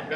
All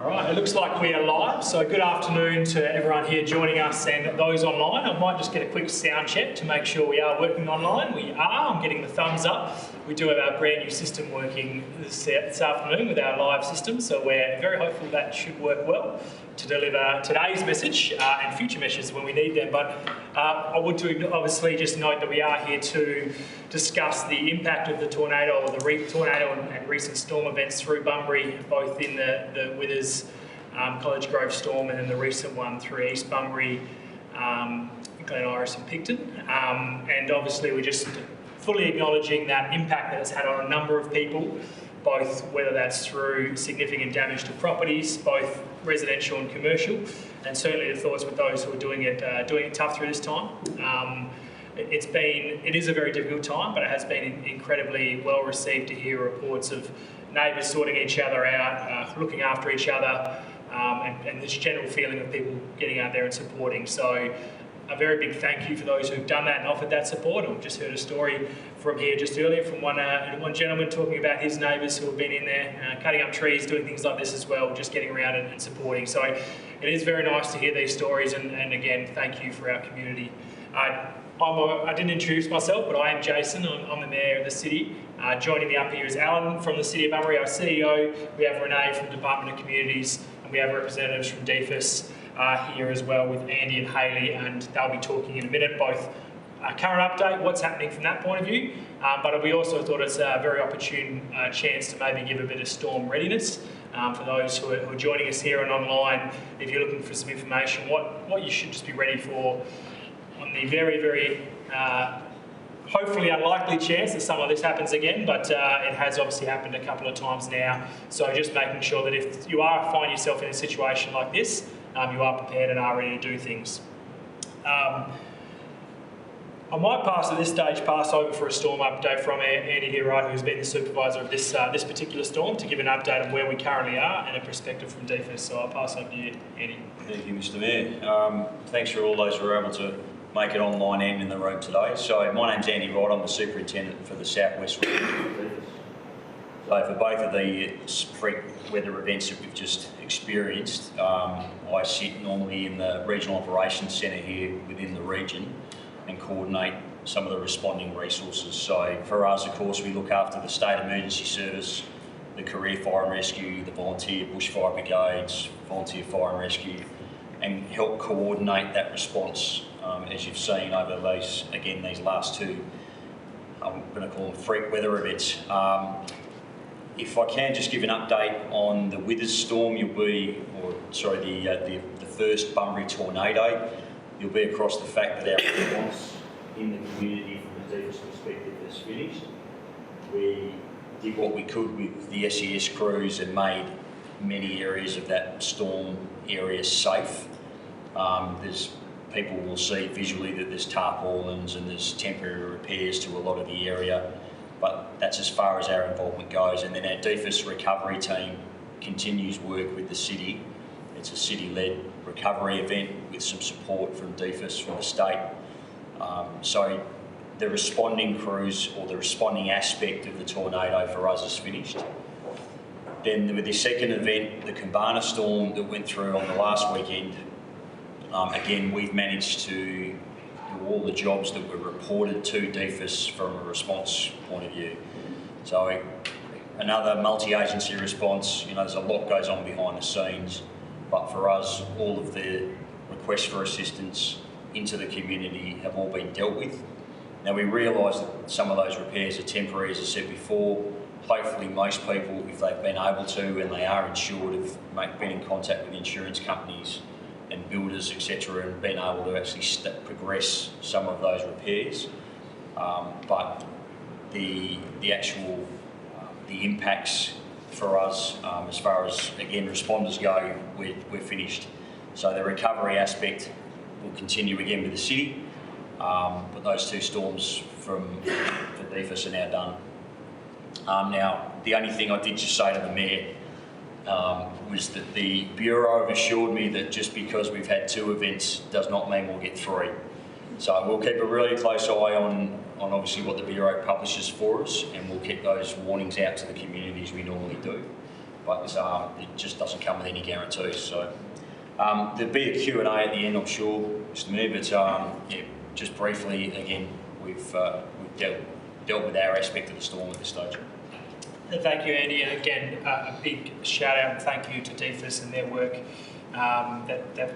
right, it looks like we are live, so good afternoon to everyone here joining us and those online. I might just get a quick sound check to make sure we are working online. We are, I'm getting the thumbs up. We do have our brand new system working this afternoon with our live system, so we're very hopeful that should work well to deliver today's message and future messages when we need them. But I would to obviously just note that we are here to discuss the impact of the tornado or the tornado and recent storm events through Bunbury, both in the Withers College Grove storm and then the recent one through East Bunbury, Glen Iris and Picton. And obviously we're just fully acknowledging that impact that it's had on a number of people, both whether that's through significant damage to properties, both residential and commercial, and certainly the thoughts with those who are doing it tough through this time. It is a very difficult time, but it has been incredibly well received to hear reports of neighbours sorting each other out, looking after each other, and this general feeling of people getting out there and supporting. So a very big thank you for those who've done that and offered that support. I've just heard a story from here just earlier from one gentleman talking about his neighbours who have been in there cutting up trees, doing things like this as well, just getting around and supporting. So it is very nice to hear these stories, and again, thank you for our community. I didn't introduce myself, but I am Jason. I'm the Mayor of the City. Joining me up here is Alan from the City of Bunbury, our CEO. We have Renee from the Department of Communities, and we have representatives from DFIS here as well with Andy and Hayley, and they'll be talking in a minute, both a current update, what's happening from that point of view, but we also thought it's a very opportune chance to maybe give a bit of storm readiness for those who are joining us here and online. If you're looking for some information, what you should just be ready for on the very, very hopefully unlikely chance that something like this happens again, but it has obviously happened a couple of times now. So just making sure that if you find yourself in a situation like this, you are prepared and are ready to do things. I might at this stage pass over for a storm update from Andy here, right, who's been the supervisor of this particular storm, to give an update on where we currently are and a perspective from DFIS. So I'll pass over to you, Andy. Thank you, Mr. Mayor. Thanks for all those who were able to make it online and in the room today. So my name's Andy Wright, I'm the Superintendent for the Southwest region. So for both of the freak weather events that we've just experienced, I sit normally in the Regional Operations Centre here within the region and coordinate some of the responding resources. So for us, of course, we look after the State Emergency Service, the Career Fire and Rescue, the Volunteer Bushfire Brigades, Volunteer Fire and Rescue, and help coordinate that response, as you've seen over these last two, I'm going to call them freak weather events. If I can just give an update on the Withers storm, the first Bunbury tornado, you'll be across the fact that our response in the community from the DFIS perspective is finished. We did what we could with the SES crews and made many areas of that storm area safe. People will see visually that there's tarpaulins and there's temporary repairs to a lot of the area, but that's as far as our involvement goes. And then our DFIS recovery team continues work with the city. It's a city-led recovery event with some support from DFIS, from the state. So the responding crews, or the responding aspect of the tornado for us, is finished. Then with the second event, the Kumbana storm that went through on the last weekend, again, we've managed to do all the jobs that were reported to DFIS from a response point of view. So another multi-agency response, there's a lot goes on behind the scenes, but for us, all of the requests for assistance into the community have all been dealt with. Now we realise that some of those repairs are temporary, as I said before. Hopefully most people, if they've been able to and they are insured, have been in contact with insurance companies and builders, etc., and been able to actually progress some of those repairs. But the actual the impacts for us, as far as again responders go, we're finished. So the recovery aspect will continue again with the city, but those two storms for DFIS are now done. Now the only thing I did just say to the Mayor was that the Bureau have assured me that just because we've had two events does not mean we'll get three. So we'll keep a really close eye on obviously what the Bureau publishes for us, and we'll keep those warnings out to the community as we normally do. But it just doesn't come with any guarantees. So there'll be a Q&A at the end, I'm sure, just a minute. But yeah, just briefly, again, we've dealt with our aspect of the storm at this stage. Thank you, Andy, and again, a big shout out and thank you to DFIS and their work that have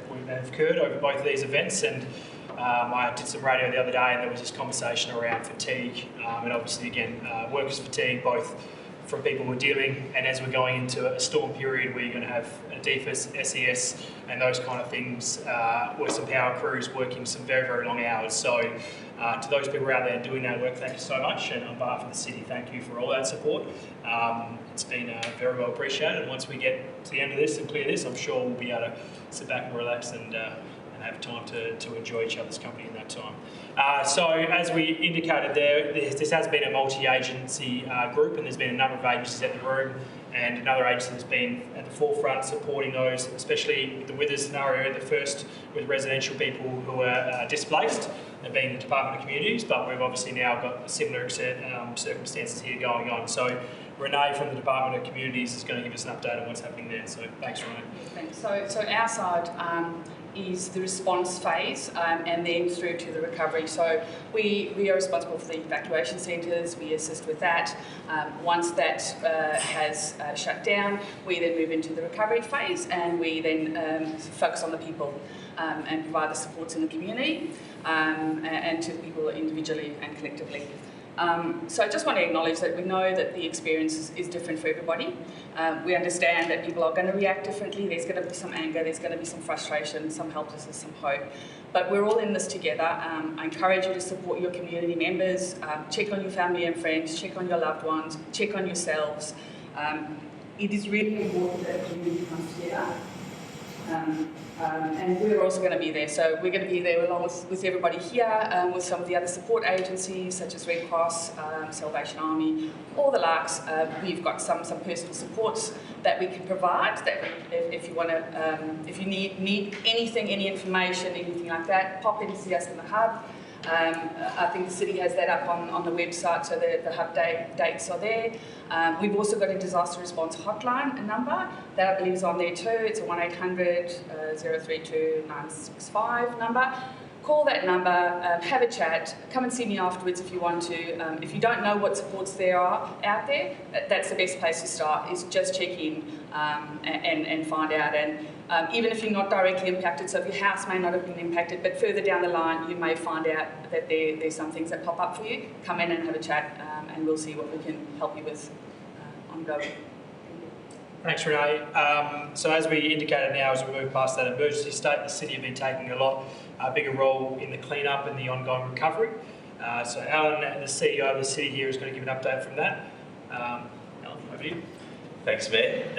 occurred over both of these events. And I did some radio the other day, and there was this conversation around fatigue, and obviously, again, workers' fatigue, both from people who are dealing, and as we're going into a storm period where you're going to have a DFIS, SES, and those kind of things, with some power crews working some very, very long hours. So to those people out there doing that work, thank you so much, and on behalf of the city, thank you for all that support. It's been very well appreciated, and once we get to the end of this and clear this, I'm sure we'll be able to sit back and relax and have time to enjoy each other's company in that time. So as we indicated there, this has been a multi-agency group, and there's been a number of agencies at the room, and another agency that's been at the forefront supporting those, especially with the withers scenario, the first with residential people who are displaced, and being the Department of Communities, but we've obviously now got similar circumstances here going on. So Renee from the Department of Communities is going to give us an update on what's happening there. So thanks, Renee. Thanks. So our side is the response phase and then through to the recovery. So we are responsible for the evacuation centres, we assist with that. Once that has shut down, we then move into the recovery phase, and we then focus on the people and provide the supports in the community and to the people individually and collectively. So I just want to acknowledge that we know that the experience is different for everybody. We understand that people are going to react differently. There's going to be some anger, there's going to be some frustration, some helplessness, some hope. But we're all in this together. I encourage you to support your community members, check on your family and friends, check on your loved ones, check on yourselves. It is really important that the community comes together. And we're also going to be there. So we're going to be there along with everybody here, with some of the other support agencies such as Red Cross, Salvation Army, all the likes. We've got some personal supports that we can provide. That if you want to, if you need anything, any information, anything like that, pop in to see us in the hub. I think the city has that up on the website, so the hub dates are there. We've also got a disaster response hotline number that I believe is on there too. It's a 1-800-032-965 number. Call that number, have a chat, come and see me afterwards if you want to. If you don't know what supports there are out there, that's the best place to start, is just check in and find out. And even if you're not directly impacted, so if your house may not have been impacted, but further down the line you may find out that there's some things that pop up for you, come in and have a chat and we'll see what we can help you with ongoing. Thanks, Renee. So as we indicated now, as we move past that emergency state, the city have been taking a lot bigger role in the clean-up and the ongoing recovery. So Alan, the CEO of the city here, is going to give an update from that. Alan, over to you. Thanks, Matt.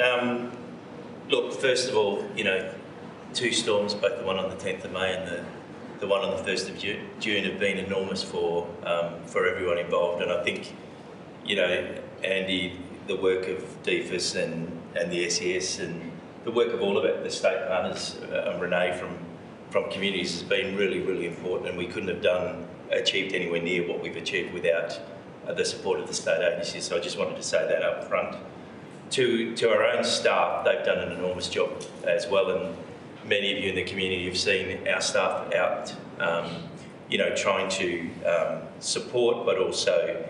Look, first of all, two storms, both the one on the 10th of May and the one on the 1st of June have been enormous for everyone involved. And I think, Andy, the work of DFIS and the SES and the work of all of it, the state partners, and Renee from communities has been really, really important, and we couldn't have achieved anywhere near what we've achieved without the support of the state agencies. So I just wanted to say that up front. To our own staff, they've done an enormous job as well, and many of you in the community have seen our staff out, trying to support, but also,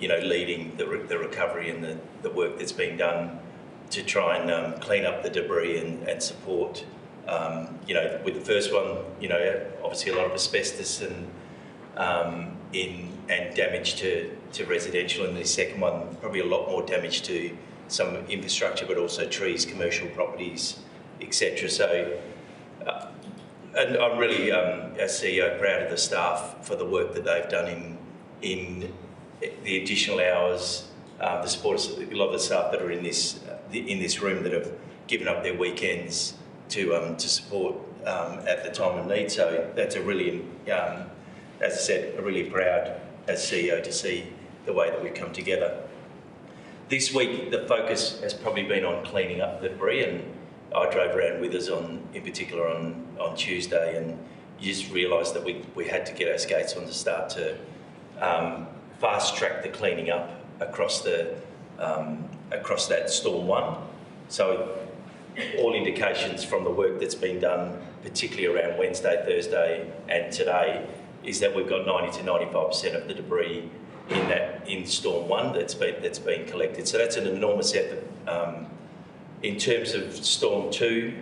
leading the recovery and the work that's been done to try and clean up the debris and support. With the first one, obviously a lot of asbestos and damage to residential, and the second one, probably a lot more damage to some infrastructure, but also trees, commercial properties, etc. So, and I'm really, as CEO, proud of the staff for the work that they've done in the additional hours, the support of a lot of the staff that are in this room that have given up their weekends to support at the time of need. So that's a really, as I said, really proud as CEO to see the way that we've come together. This week, the focus has probably been on cleaning up the debris, and I drove around with us in particular on Tuesday, and you just realised that we had to get our skates on to start to fast track the cleaning up across that Storm 1. So all indications from the work that's been done, particularly around Wednesday, Thursday and today, is that we've got 90 to 95% of the debris in Storm 1 that's been collected. So that's an enormous effort. In terms of Storm 2,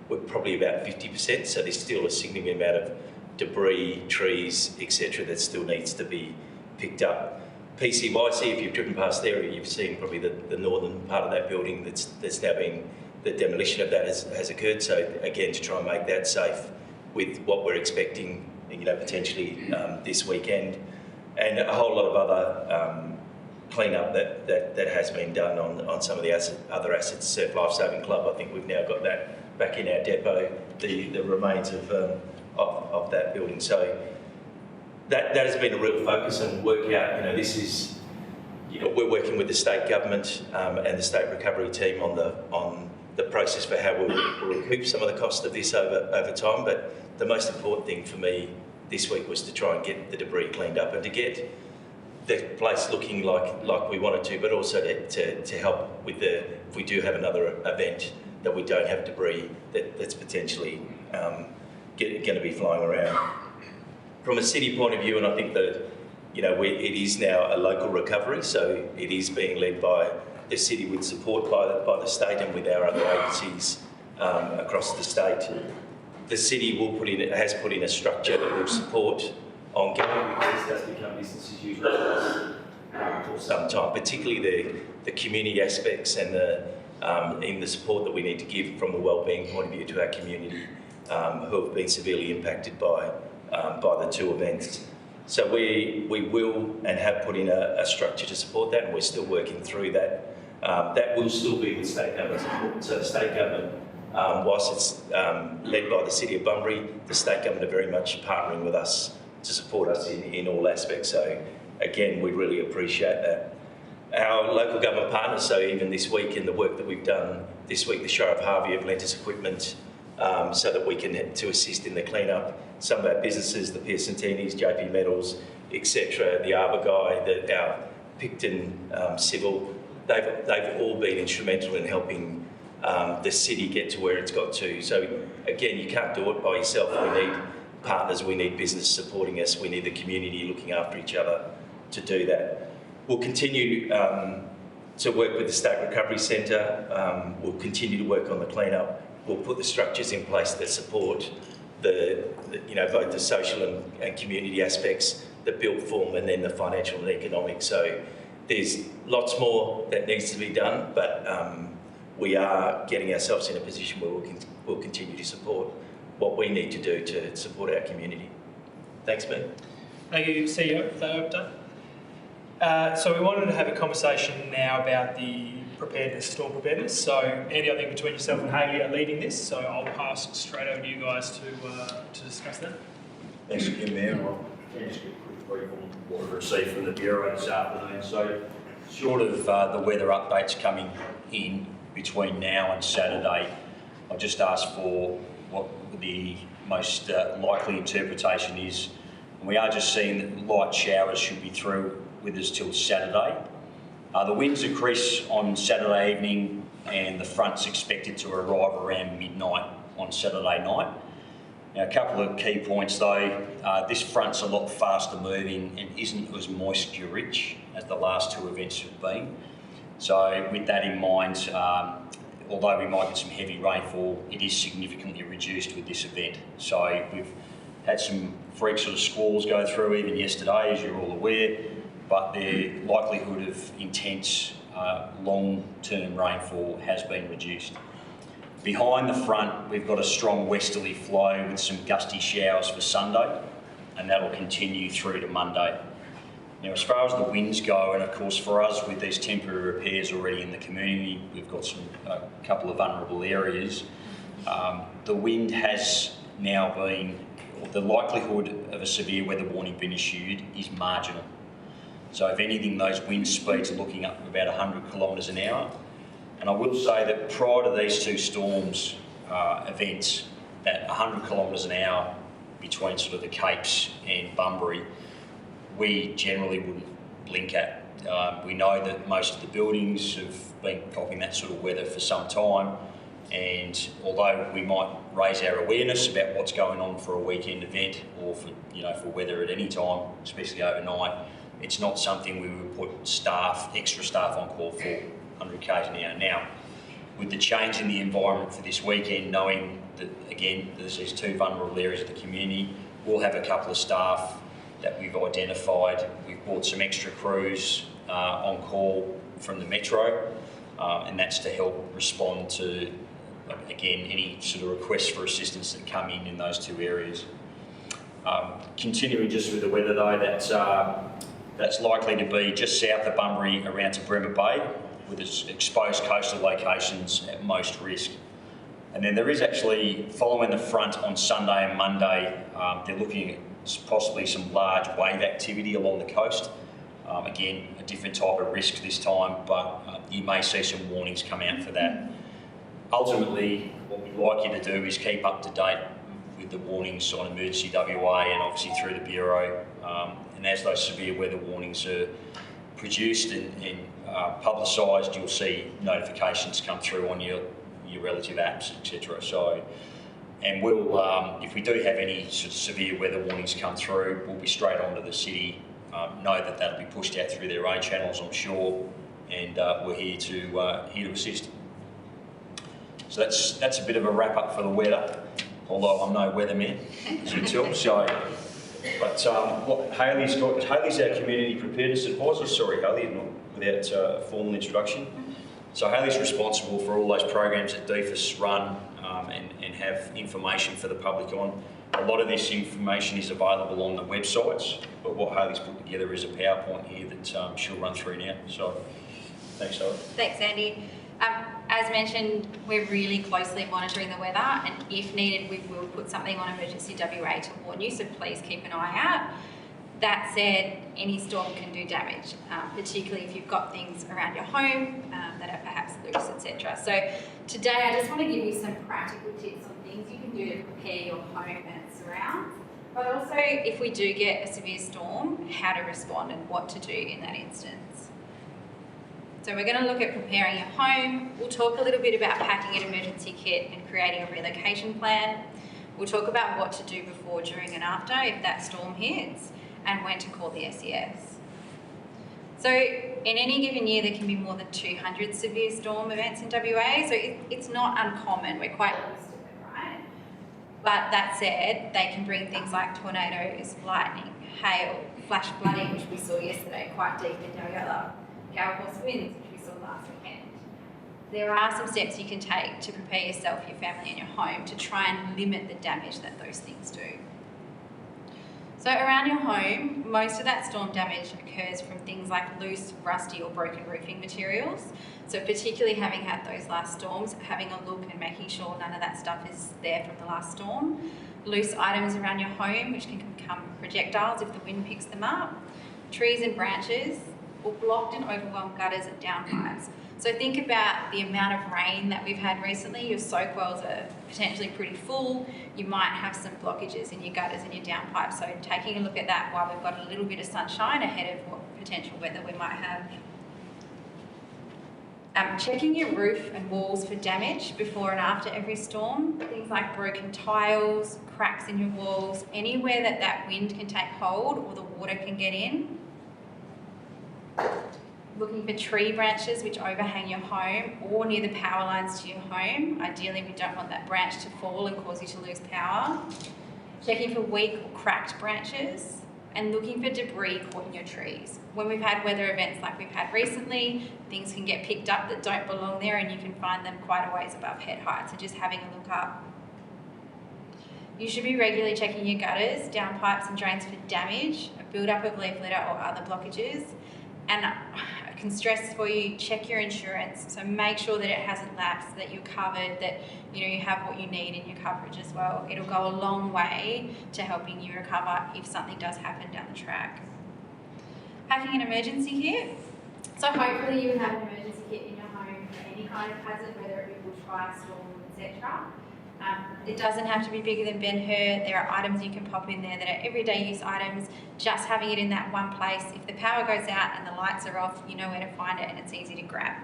we're probably about 50%, so there's still a significant amount of debris, trees, etc. that still needs to be picked up. PCYC, if you've driven past there, you've seen probably the northern part of that building that's now been, the demolition of that has occurred. So again, to try and make that safe with what we're expecting, potentially this weekend, and a whole lot of other clean-up that has been done on some of the other assets. Surf Lifesaving Club, I think we've now got that back in our depot, the remains of that building. So that has been a real focus and work out, this is, we're working with the state government and the state recovery team on the process for how we'll recoup some of the cost of this over time. But the most important thing for me this week was to try and get the debris cleaned up and to get the place looking like we wanted to, but also to help with if we do have another event, that we don't have debris that's potentially going to be flying around. From a city point of view, and I think that it is now a local recovery, so it is being led by the city with support by the state and with our other agencies across the state. The city has put in a structure that will support ongoing, because this does become business as usual for some time, particularly the community aspects and in the support that we need to give from the wellbeing point of view to our community who have been severely impacted by the two events. So we will and have put in a structure to support that, and we're still working through that. That will still be with state government support. So the state government, whilst it's led by the City of Bunbury, the state government are very much partnering with us to support us in all aspects. So again, we really appreciate that. Our local government partners, so even this week in the work that we've done this week, the Shire of Harvey have lent us equipment so that we can to assist in the clean-up. Some of our businesses, the Pearson-Tinis, JP Metals, etc., the Arbor Guy, our Picton Civil, they've all been instrumental in helping the city get to where it's got to. So again, you can't do it by yourself. We need partners, we need business supporting us, we need the community looking after each other to do that. We'll continue to work with the State Recovery Centre. We'll continue to work on the clean-up. We'll put the structures in place that support both the social and community aspects, the built form, and then the financial and economic. So there's lots more that needs to be done, but we are getting ourselves in a position where we'll continue to support what we need to do to support our community. Thanks, Ben. Thank you, CEO, for that update. So we wanted to have a conversation now about the storm preparedness. So Andy, I think between yourself and Hayley are leading this, so I'll pass straight over to you guys to discuss that. Thanks again, Mayor. I'll just get a quick brief on what we've received from the Bureau this afternoon. So, Short of the weather updates coming in between now and Saturday, I'll just ask for what the most likely interpretation is. And we are just seeing that light showers should be through with us till Saturday. The winds increase on Saturday evening, and the front's expected to arrive around midnight on Saturday night. Now, a couple of key points though. This front's a lot faster moving and isn't as moisture rich as the last two events have been. So with that in mind, although we might get some heavy rainfall, it is significantly reduced with this event. So we've had some freak sort of squalls go through even yesterday, as you're all aware, but the likelihood of intense long-term rainfall has been reduced. Behind the front, we've got a strong westerly flow with some gusty showers for Sunday, and that'll continue through to Monday. Now, as far as the winds go, and of course for us with these temporary repairs already in the community, we've got a couple of vulnerable areas. The wind has now been, the likelihood of a severe weather warning being issued is marginal. So if anything, those wind speeds are looking up to about 100 kilometres an hour. And I will say that prior to these two storms events, that 100 kilometres an hour between sort of the Capes and Bunbury, we generally wouldn't blink at. We know that most of the buildings have been copying that sort of weather for some time, and although we might raise our awareness about what's going on for a weekend event or for weather at any time, especially overnight, it's not something we would put extra staff on call for under occasion now. Now, with the change in the environment for this weekend, knowing that again there's these two vulnerable areas of the community, we'll have a couple of staff that we've identified. We've brought some extra crews on call from the Metro, and that's to help respond to, again, any sort of requests for assistance that come in those two areas. Continuing just with the weather though, that's likely to be just south of Bunbury around to Bremer Bay, with its exposed coastal locations at most risk. And then there is actually, following the front on Sunday and Monday, they're looking at possibly some large wave activity along the coast. Again, a different type of risk this time, but you may see some warnings come out for that. Ultimately, what we'd like you to do is keep up to date with the warnings on Emergency WA and obviously through the Bureau. And as those severe weather warnings are produced and publicised, you'll see notifications come through on your relative apps, etc. So, and we'll, if we do have any sort of severe weather warnings come through, we'll be straight onto the city. Know that that'll be pushed out through their own channels, I'm sure, and we're here to assist. So that's a bit of a wrap up for the weather, although I'm no weatherman, as you can tell. So, but what Hayley's our community preparedness advisor. Sorry, Hayley, without a formal introduction. So Hayley's responsible for all those programs that DFIS run and have information for the public on. A lot of this information is available on the websites, but what Hayley's put together is a PowerPoint here that she'll run through now. So, thanks, Hayley. Thanks, Andy. As mentioned, we're really closely monitoring the weather, and if needed, we will put something on Emergency WA to warn you, so please keep an eye out. That said, any storm can do damage, particularly if you've got things around your home that are perhaps loose, etc. So today I just want to give you some practical tips on things you can do to prepare your home and its surrounds, but also if we do get a severe storm, how to respond and what to do in that instance. So we're going to look at preparing your home. We'll talk a little bit about packing an emergency kit and creating a relocation plan. We'll talk about what to do before, during and after if that storm hits, and when to call the SES. So in any given year, there can be more than 200 severe storm events in WA, so it's not uncommon. We're quite used to it, right? But that said, they can bring things like tornadoes, lightning, hail, flash flooding, which we saw yesterday, quite deep in Dogella, gale force winds, which we saw last weekend. There are some steps you can take to prepare yourself, your family and your home to try and limit the damage that those things do. So around your home, most of that storm damage occurs from things like loose, rusty or broken roofing materials. So particularly having had those last storms, having a look and making sure none of that stuff is there from the last storm. Loose items around your home, which can become projectiles if the wind picks them up. Trees and branches, or blocked and overwhelmed gutters and downpipes. So think about the amount of rain that we've had recently. Your soak wells are potentially pretty full. You might have some blockages in your gutters and your downpipes. So taking a look at that while we've got a little bit of sunshine ahead of what potential weather we might have. Checking your roof and walls for damage before and after every storm. Things like broken tiles, cracks in your walls, anywhere that wind can take hold or the water can get in. Looking for tree branches which overhang your home or near the power lines to your home. Ideally, we don't want that branch to fall and cause you to lose power. Checking for weak or cracked branches and looking for debris caught in your trees. When we've had weather events like we've had recently, things can get picked up that don't belong there and you can find them quite a ways above head height, so just having a look up. You should be regularly checking your gutters, downpipes and drains for damage, a build-up of leaf litter or other blockages. And I can stress for you, check your insurance. So make sure that it hasn't lapsed, that you're covered, that you have what you need in your coverage as well. It'll go a long way to helping you recover if something does happen down the track. Packing an emergency kit. So hopefully you have an emergency kit in your home for any kind of hazard, whether it be bushfire, storm, etc. It doesn't have to be bigger than Ben-Hur. There are items you can pop in there that are everyday use items. Just having it in that one place. If the power goes out and the lights are off, you know where to find it and it's easy to grab.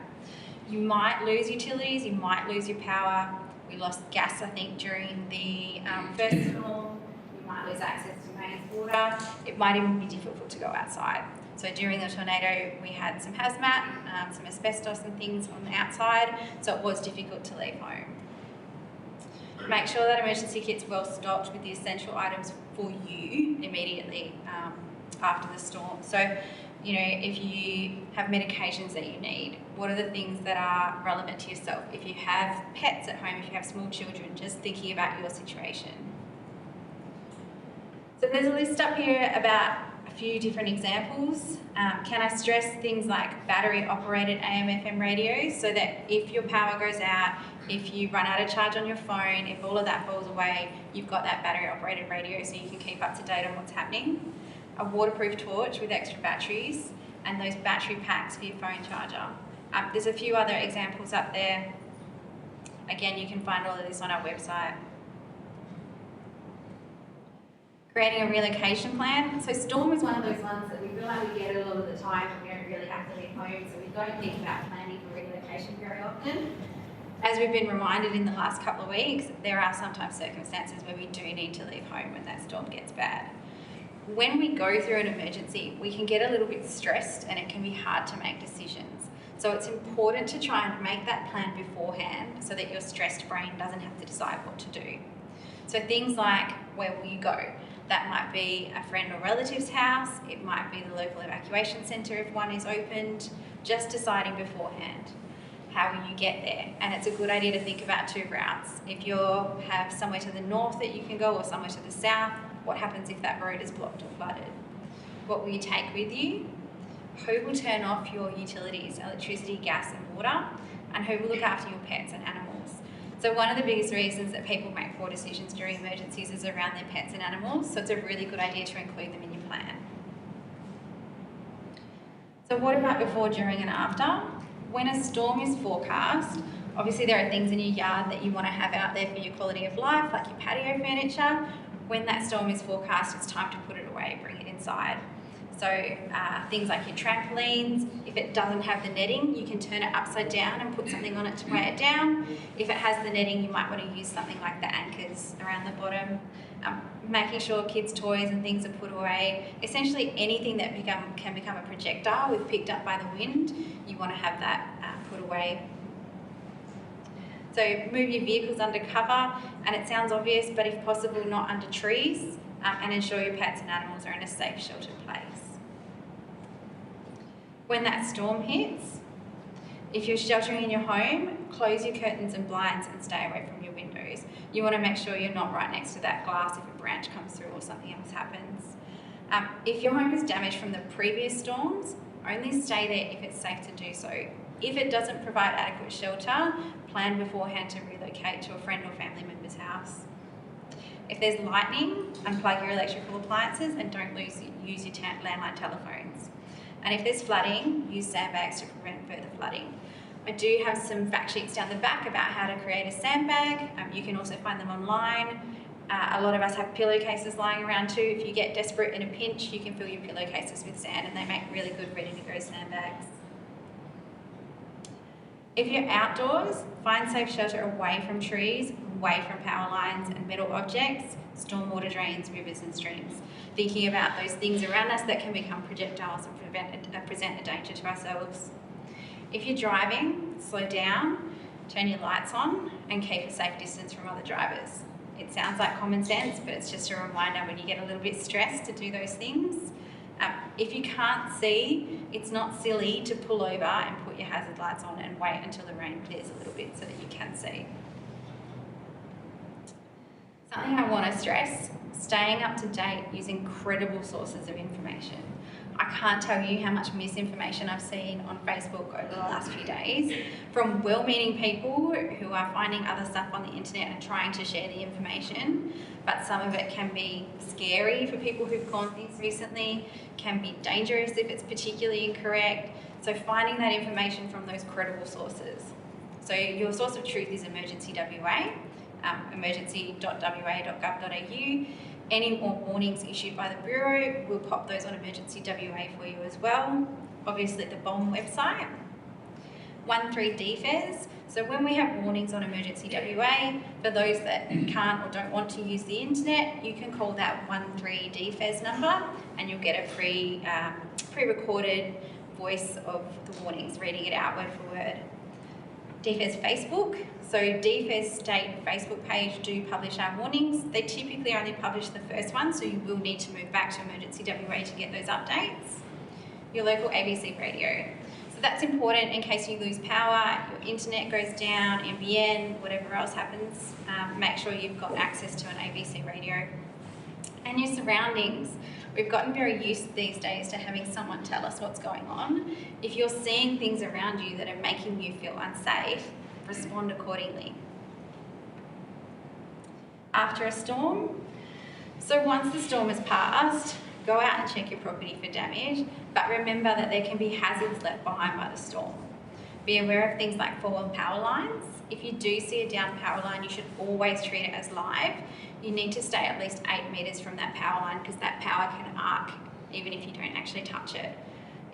You might lose utilities, you might lose your power. We lost gas, I think, during the first storm. You might lose access to mains water. It might even be difficult to go outside. So during the tornado, we had some hazmat, some asbestos and things on the outside, so it was difficult to leave home. Make sure that emergency kit's well stocked with the essential items for you immediately after the storm. So, you know, if you have medications that you need, what are the things that are relevant to yourself? If you have pets at home, if you have small children, just thinking about your situation. So there's a list up here about a few different examples. Can I stress things like battery operated AM/FM radios, so that if your power goes out, if you run out of charge on your phone, if all of that falls away, you've got that battery operated radio so you can keep up to date on what's happening. A waterproof torch with extra batteries, and those battery packs for your phone charger. There's a few other examples up there. Again, you can find all of this on our website. Creating a relocation plan. So storm is one of those ones that we feel like we get a lot of the time and we don't really have to leave home, so we don't think about planning for relocation very often. As we've been reminded in the last couple of weeks, there are sometimes circumstances where we do need to leave home when that storm gets bad. When we go through an emergency, we can get a little bit stressed and it can be hard to make decisions. So it's important to try and make that plan beforehand so that your stressed brain doesn't have to decide what to do. So things like, where will you go? That might be a friend or relative's house, it might be the local evacuation centre if one is opened, just deciding beforehand. How will you get there? And it's a good idea to think about two routes. If you have somewhere to the north that you can go or somewhere to the south, what happens if that road is blocked or flooded? What will you take with you? Who will turn off your utilities, electricity, gas and water? And who will look after your pets and animals? So one of the biggest reasons that people make poor decisions during emergencies is around their pets and animals, so it's a really good idea to include them in your plan. So what about before, during and after? When a storm is forecast, obviously there are things in your yard that you want to have out there for your quality of life, like your patio furniture. When that storm is forecast, it's time to put it away, bring it inside. So things like your trampolines, if it doesn't have the netting, you can turn it upside down and put something on it to weigh it down. If it has the netting, you might want to use something like the anchors around the bottom. Making sure kids' toys and things are put away. Essentially anything that can become a projectile if picked up by the wind, you want to have that put away. So move your vehicles under cover, and it sounds obvious, but if possible, not under trees, and ensure your pets and animals are in a safe, sheltered place. When that storm hits, if you're sheltering in your home, close your curtains and blinds and stay away from your windows. You want to make sure you're not right next to that glass if a branch comes through or something else happens. If your home is damaged from the previous storms, only stay there if it's safe to do so. If it doesn't provide adequate shelter, plan beforehand to relocate to a friend or family member's house. If there's lightning, unplug your electrical appliances and don't use your landline telephones. And if there's flooding, use sandbags to prevent further flooding. I do have some fact sheets down the back about how to create a sandbag. You can also find them online. A lot of us have pillowcases lying around too. If you get desperate in a pinch, you can fill your pillowcases with sand and they make really good ready-to-go sandbags. If you're outdoors, find safe shelter away from trees, away from power lines and metal objects, stormwater drains, rivers and streams. Thinking about those things around us that can become projectiles and present a danger to ourselves. If you're driving, slow down, turn your lights on and keep a safe distance from other drivers. It sounds like common sense, but it's just a reminder when you get a little bit stressed to do those things. If you can't see, it's not silly to pull over and put your hazard lights on and wait until the rain clears a little bit so that you can see. Something I want to stress, staying up to date using credible sources of information. I can't tell you how much misinformation I've seen on Facebook over the last few days from well-meaning people who are finding other stuff on the internet and trying to share the information, but some of it can be scary for people who've gone through this recently, can be dangerous if it's particularly incorrect. So finding that information from those credible sources. So your source of truth is Emergency WA. emergency.wa.gov.au. Any more warnings issued by the Bureau, we'll pop those on Emergency WA for you as well. Obviously the BOM website. 13 DFES. So when we have warnings on Emergency WA, for those that can't or don't want to use the internet, you can call that 13 DFES number and you'll get a pre-recorded voice of the warnings, reading it out word for word. DFES Facebook. So DFES State Facebook page do publish our warnings. They typically only publish the first one, so you will need to move back to Emergency WA to get those updates. Your local ABC radio. So that's important in case you lose power, your internet goes down, NBN, whatever else happens. Make sure you've got access to an ABC radio. And your surroundings. We've gotten very used these days to having someone tell us what's going on. If you're seeing things around you that are making you feel unsafe, respond accordingly. After a storm, so once the storm has passed, go out and check your property for damage, but remember that there can be hazards left behind by the storm. Be aware of things like fallen power lines. If you do see a down power line, you should always treat it as live. You need to stay at least 8 metres from that power line because that power can arc even if you don't actually touch it.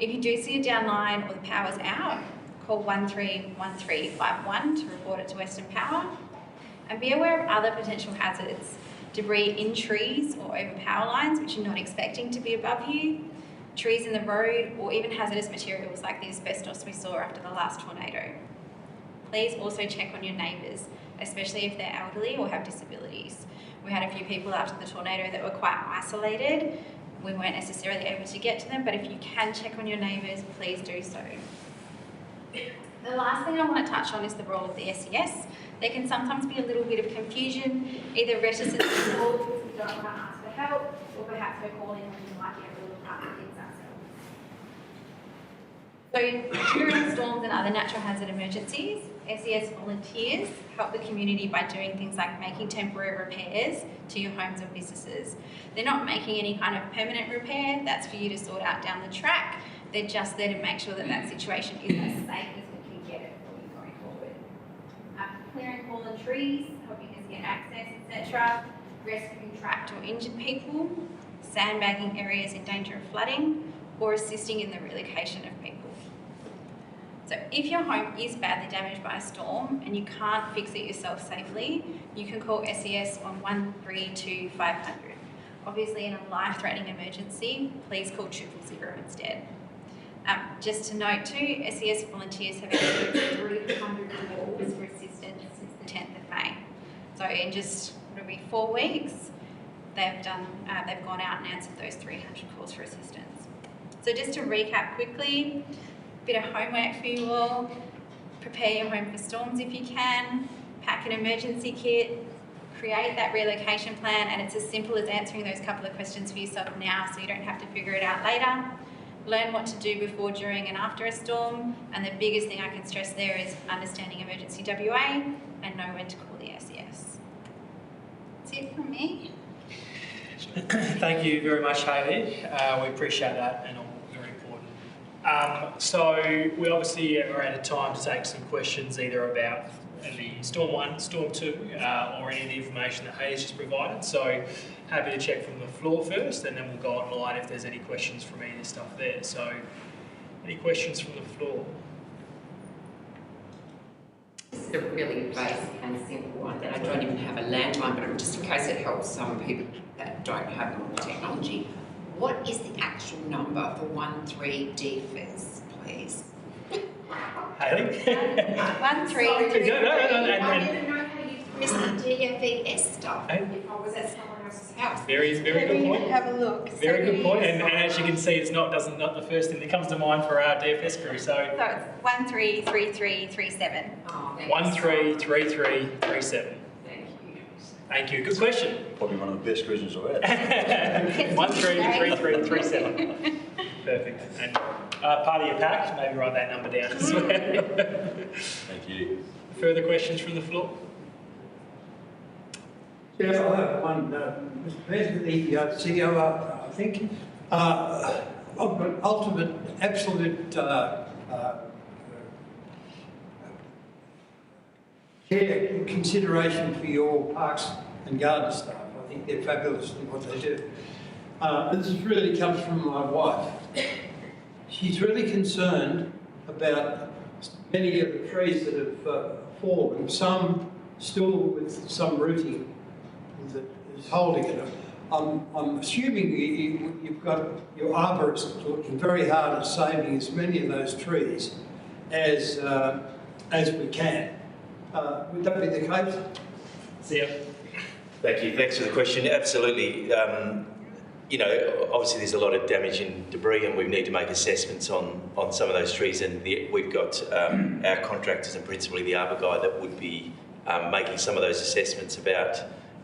If you do see a down line or the power's out, call 131351 to report it to Western Power. And be aware of other potential hazards. Debris in trees or over power lines which you're not expecting to be above you, trees in the road, or even hazardous materials like the asbestos we saw after the last tornado. Please also check on your neighbours, especially if they're elderly or have disabilities. We had a few people after the tornado that were quite isolated. We weren't necessarily able to get to them, but if you can check on your neighbours, please do so. The last thing I want to touch on is the role of the SES. There can sometimes be a little bit of confusion, either reticence to call because we don't want to ask for help, or perhaps we're calling when we might be able to look after things ourselves. So during storms and other natural hazard emergencies, SES volunteers help the community by doing things like making temporary repairs to your homes or businesses. They're not making any kind of permanent repair, that's for you to sort out down the track. They're just there to make sure that that situation is as safe as we can get it for you going forward. Clearing fallen trees, helping us get access, etc. Rescuing trapped or injured people, sandbagging areas in danger of flooding, or assisting in the relocation of people. So if your home is badly damaged by a storm and you can't fix it yourself safely, you can call SES on 132 500. Obviously in a life-threatening emergency, please call 000 instead. Just to note too, SES volunteers have received 300 calls for assistance since the 10th of May. So in just, it'll be 4 weeks, they've gone out and answered those 300 calls for assistance. So just to recap quickly, a bit of homework for you all. Prepare your home for storms if you can. Pack an emergency kit. Create that relocation plan, and it's as simple as answering those couple of questions for yourself now so you don't have to figure it out later. Learn what to do before, during and after a storm, and the biggest thing I can stress there is understanding Emergency WA and know when to call the SES. That's it from me. Thank you very much, Hayley. We appreciate that and all very important. So we obviously are out of time to take some questions either about the Storm 1, Storm 2, or any of the information that Hayley's just provided. So happy to check from the floor first, and then we'll go online if there's any questions from any of the stuff there. So any questions from the floor? It's a really basic and simple one. I don't even have a landline, but just in case it helps some people that don't have all the technology. What is the actual number for 13 DFES, please? Hayley? 13. No. I didn't know how you missed the DFES stuff if I was at someone else's house. Very good point. Have a look. Very good point. And as you can see, it's not the first thing that comes to mind for our DFS crew. So So it's 133337. Oh, 133337. Thank you. Thank you. Good question. Probably one of the best questions I've had. 133337. Perfect. And part of your pack, maybe write that number down as well. Thank you. Further questions from the floor? Yes, I have one, Mr. President, the CEO, I think, ultimate, absolute care care consideration for your parks and garden staff. I think they're fabulous in what they do. This really comes from my wife. She's really concerned about many of the trees that have fallen, some still with some rooting that is holding it. I'm assuming you've got your arborists looking very hard at saving as many of those trees as we can. Would that be the case? Yeah. Thank you. Thanks for the question. Absolutely. You know, obviously there's a lot of damage and debris, and we need to make assessments on some of those trees. And we've got our contractors and principally the arbor guy that would be making some of those assessments about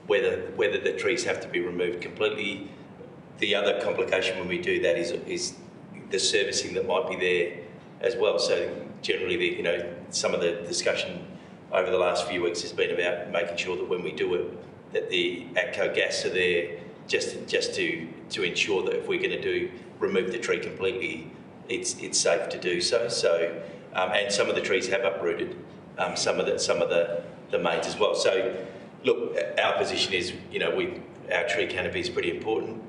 whether the trees have to be removed completely. The other complication when we do that is the servicing that might be there as well. So generally, you know, some of the discussion over the last few weeks has been about making sure that when we do it, that the ATCO gas are there just to ensure that if we're going to remove the tree completely, it's safe to do so. So and some of the trees have uprooted some of the mains as well. So look, our position is, you know, our tree canopy is pretty important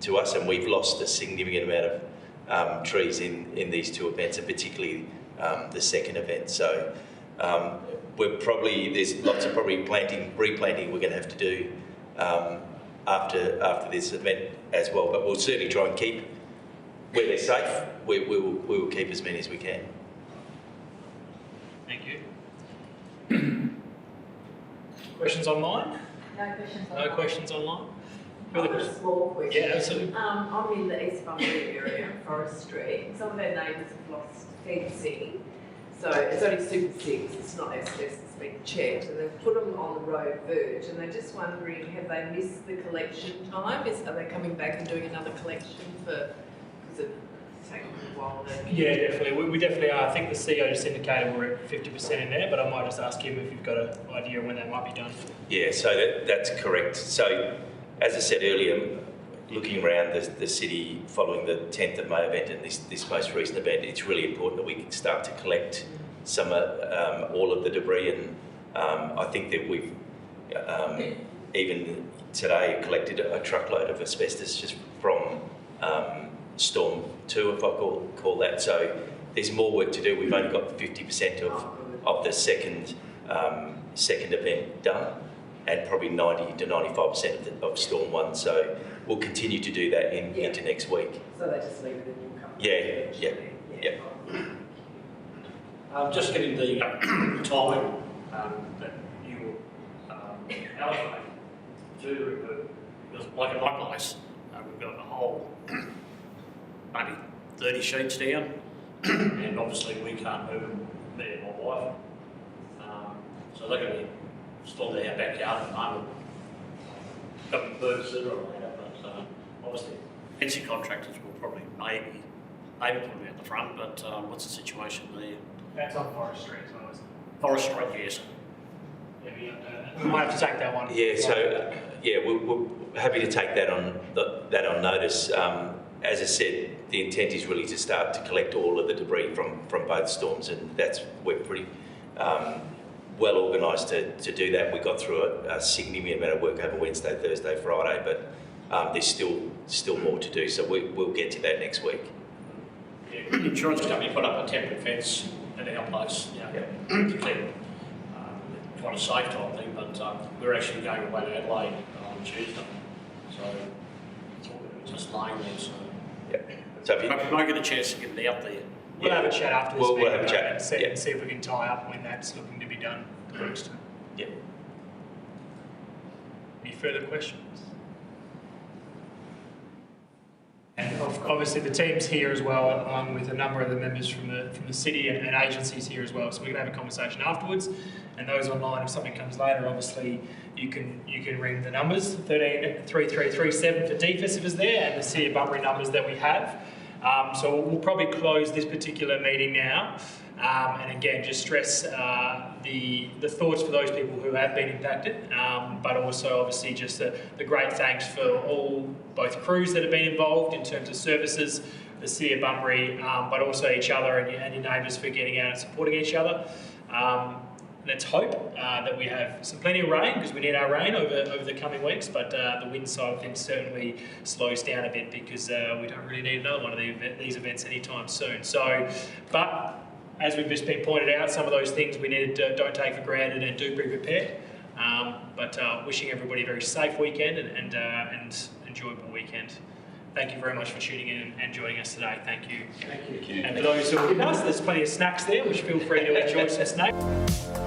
to us, and we've lost a significant amount of trees in these two events, and particularly the second event. So there's lots of replanting we're going to have to do after this event as well. But we'll certainly try and keep where they're safe. We will keep as many as we can. Thank you. Questions online? No questions online. No questions online? I've got a small question. Yeah, absolutely. I'm in the East Bunbury area, forestry. Some of our neighbours have lost fencing. So it's only Super 6, it's not asbestos, it's been checked, and they've put them on the road verge, and they're just wondering, have they missed the collection time? Are they coming back and doing another collection because it's taking a while then? Yeah, definitely. We definitely are. I think the CEO just indicated we're at 50% in there, but I might just ask him if you've got an idea when that might be done. Yeah, so that's correct. So as I said earlier, looking around the city following the 10th of May event and this most recent event, it's really important that we can start to collect all of the debris, and I think that we've even today collected a truckload of asbestos just from Storm 2, if I call that. So there's more work to do. We've only got 50% of the second event done, and probably 90 to 95% of Storm 1. So we'll continue to do that into next week. So they just leave it and you'll come? Yeah. Just getting the time that you allocate to, because like at my place, we've got a whole maybe 30 sheets down, and obviously we can't move them, me and my wife. So they're going to be stored in our backyard at the moment. Got birds that are later, but obviously fencing contractors will probably maybe put them out the front, but what's the situation there? That's on forestry as well, isn't it? Forestry, yes. We might have to take that one. Yeah, so we're happy to take that on notice. As I said, the intent is really to start to collect all of the debris from both storms, and we're pretty well organised to do that. We got through a significant amount of work over Wednesday, Thursday, Friday, but there's still more to do. So we'll get to that next week. Yeah, the insurance company put up a temporary fence at our place, to keep quite a safe type thing, but we're actually going away to Adelaide on Tuesday, so it's all just lying there. So So if you, I might get a chance to get it out there. We'll have a chat after this We'll meeting, have a chat, and see if we can tie up when that's looking to be done next time. Yeah. Any further questions? And obviously the team's here as well, along with a number of the members from the city and agencies here as well. So we're going to have a conversation afterwards. And those online, if something comes later, obviously you can ring the numbers 133337 for DFIS if it's there, and the City of Bunbury numbers that we have. So we'll probably close this particular meeting now. And again, just stress the thoughts for those people who have been impacted, but also obviously just the great thanks for both crews that have been involved in terms of services, the City of Bunbury, but also each other and your neighbours for getting out and supporting each other. let's hope that we have plenty of rain, because we need our rain over the coming weeks, but the wind side of things certainly slows down a bit, because we don't really need another one of these events anytime soon. So, but as we've just been pointed out, some of those things we need don't take for granted and do be prepared. But wishing everybody a very safe weekend and enjoyable weekend. Thank you very much for tuning in and joining us today. Thank you. Thank you. And for those who are with us, there's plenty of snacks there, which feel free to enjoy some snacks.